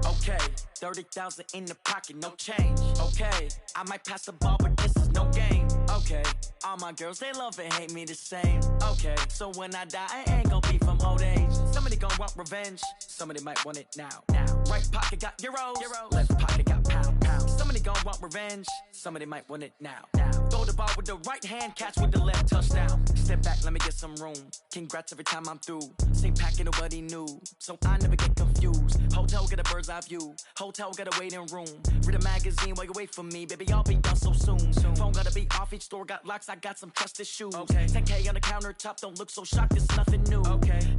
Okay, 30,000 in the pocket, no change. Okay, I might pass the ball, but this is no game. Okay, all my girls, they love and hate me the same. Okay, so when I die, I ain't gon' be from old age. Somebody gon' want revenge, somebody might want it now. Right pocket got euros, left pocket got pounds. Somebody gon' want revenge, somebody might want it now. Throw the ball with the right hand, catch with the left, touchdown. Step back, let me get some room. Congrats every time I'm through. Same packet, nobody knew, so I never get confused. Hotel get a bird's eye view. Hotel got a waiting room. Read a magazine while you wait for me, baby. I'll be done so soon. Phone gotta be off. Each store got locks. I got some trusted shoes. 10K on the countertop. Don't look so shocked. It's nothing new.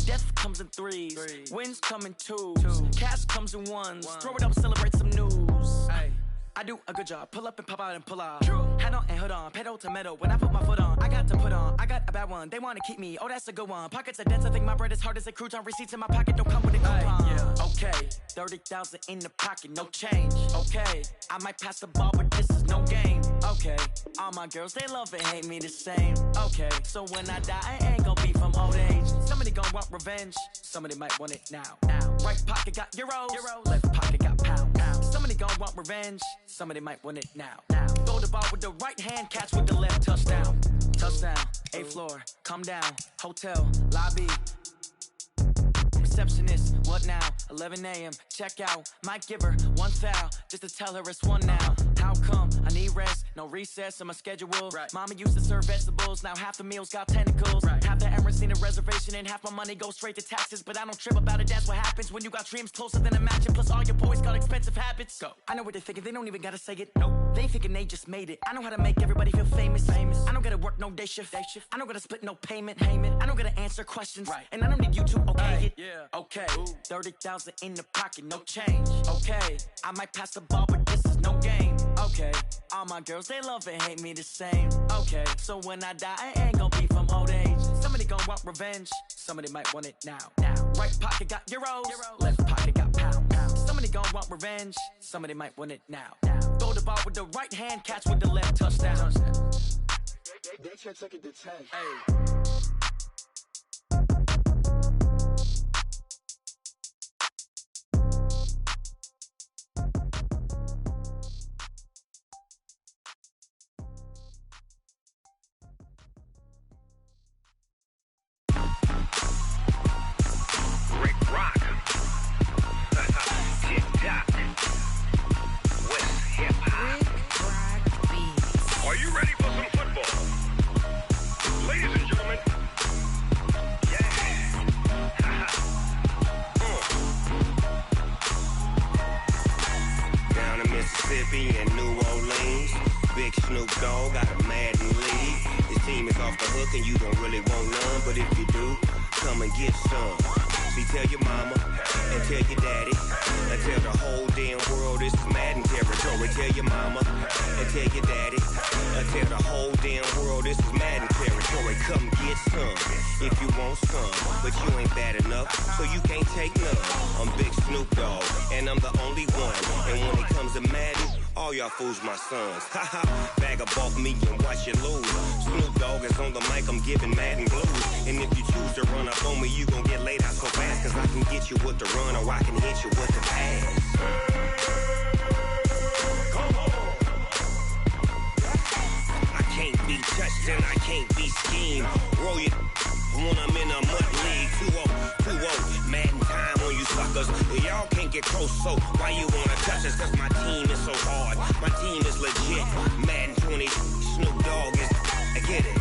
Death comes in threes. Wins come in twos. Cash comes in ones. Throw it up, celebrate some news. I do a good job. Pull up and pop out and pull off. Hat on and hood on. Pedal to metal. When I put my foot on, I got to put on. I got a bad one. They want to keep me. Oh, that's a good one. Pockets are dense. I think my bread is hard as a crouton. Receipts in my pocket don't come with a coupon. Okay, 30,000 in the pocket, no change. Okay, I might pass the ball, but this is no game. Okay, all my girls, they love and hate me the same. Okay, so when I die, I ain't gon' be from old age. Somebody gon' want revenge. Somebody might want it now. Right pocket got euros. Left pocket got pounds. Somebody gon' want revenge. Somebody might want it now. Throw the ball with the right hand, catch with the left, touchdown. Touchdown, 8th floor, come down. Hotel, lobby. Receptionist, what now? 11 a.m., check out. Might give her one foul, just to tell her it's one now. How come? I need rest, no recess in my schedule. Mama used to serve vegetables, now half the meals got tentacles. Half the Emirates need a reservation and half my money goes straight to taxes. But I don't trip about it, that's what happens when you got dreams closer than a mansion. Plus all your boys got expensive habits. Go. I know what they're thinking, they don't even gotta say it. Nope. They thinking they just made it. I know how to make everybody feel famous. I don't gotta work no day shift. I don't gotta split no payment. I don't gotta answer questions. And I don't need you to okay it. Okay, 30,000 in the pocket, no change. Okay, I might pass the ball, but this is no game. Okay, all my girls, they love and hate me the same. Okay, so when I die, I ain't gon' be from old age. Somebody gon' want revenge, somebody might want it now. Right pocket got euros, left pocket got pounds. Somebody gon' want revenge, somebody might want it now. Throw the ball with the right hand, catch with the left, touchdown. They took it to 10. And New Orleans, Big Snoop Dogg got a Madden league. His team is off the hook and you don't really want none, but if you do, come and get some. See, tell your mama and tell your daddy and tell the whole damn world this is Madden territory. Tell your mama and tell your daddy and tell the whole damn world this is Madden territory. Come get some if you want some, but you ain't bad enough, so you can't take none. I'm Big Snoop Dogg and I'm the only one, and when it comes to Madden, all y'all fools my sons. Haha, bag up off me and watch you lose. Snoop Dogg is on the mic, I'm giving Madden blues. And if you choose to run up on me, you gon' get laid out so fast, cause I can get you with the run or I can hit you with the pass. I can't be touched and I can't be schemed. Roll you when I'm in a mud league. 2-0, Madden time on you suckers. Y'all can't get close, so why you wanna touch us? Cause my team is so hard, my team is legit. Madden 20, Snoop Dogg is, I get it.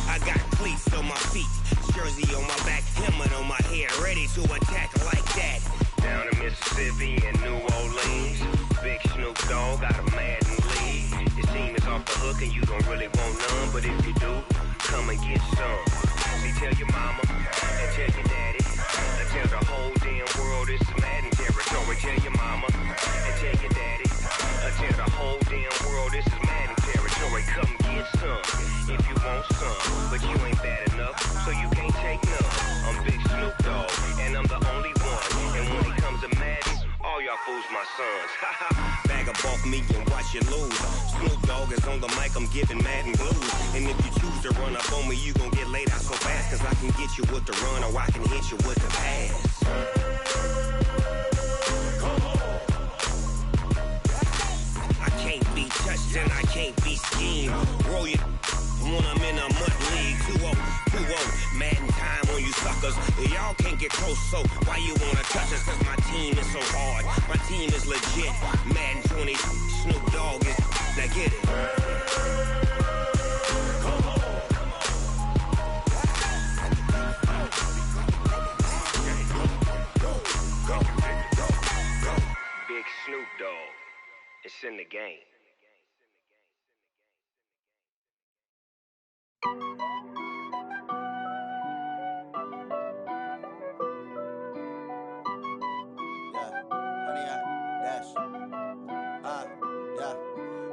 I got cleats on my feet, jersey on my back, helmet on my head, ready to attack like that. Down in Mississippi and New Orleans, Big Snoop Dogg got a Madden league. His team is off the hook and you don't really want none, but if you do, come and get some. See, tell your mama and tell your daddy and tell the whole damn world this is Madden territory. Tell your mama and tell your daddy and tell the whole damn world this is Madden territory. Come get some if you want some, but you ain't bad enough, so you can't take none. I'm Big Snoop Dogg and I'm the only one, and when it comes to Madden, all y'all fools my sons. Bag up off me and watch you lose. Snoop Dogg is on the mic, I'm giving Madden blues. And if you choose to run up on me, you gon' get laid out so fast, cause I can get you with the run or I can hit you with the pass. I can't be touched and I can't be schemed. Roll you when I'm in a mud league. 2-0, Madden time on you suckers. Y'all can't get close, so why you wanna touch us? Cause my team is so hard, my team is legit. Madden 20, Snoop Dogg is, now get it. Big Snoop Dogg, it's in the game.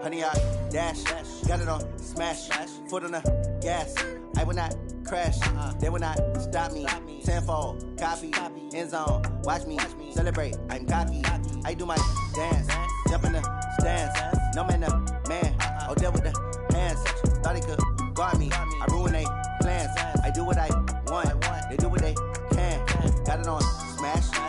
Honey, I dash, got it on smash, foot on the gas. I will not crash, they will not stop me. Tenfold, copy, end zone, watch me celebrate. I'm cocky, I do my dance, jump in the stands. No man, the man, oh, there with the hands. Thought he could guard me, I ruin they plans. I do what I want, they do what they can. Got it on smash.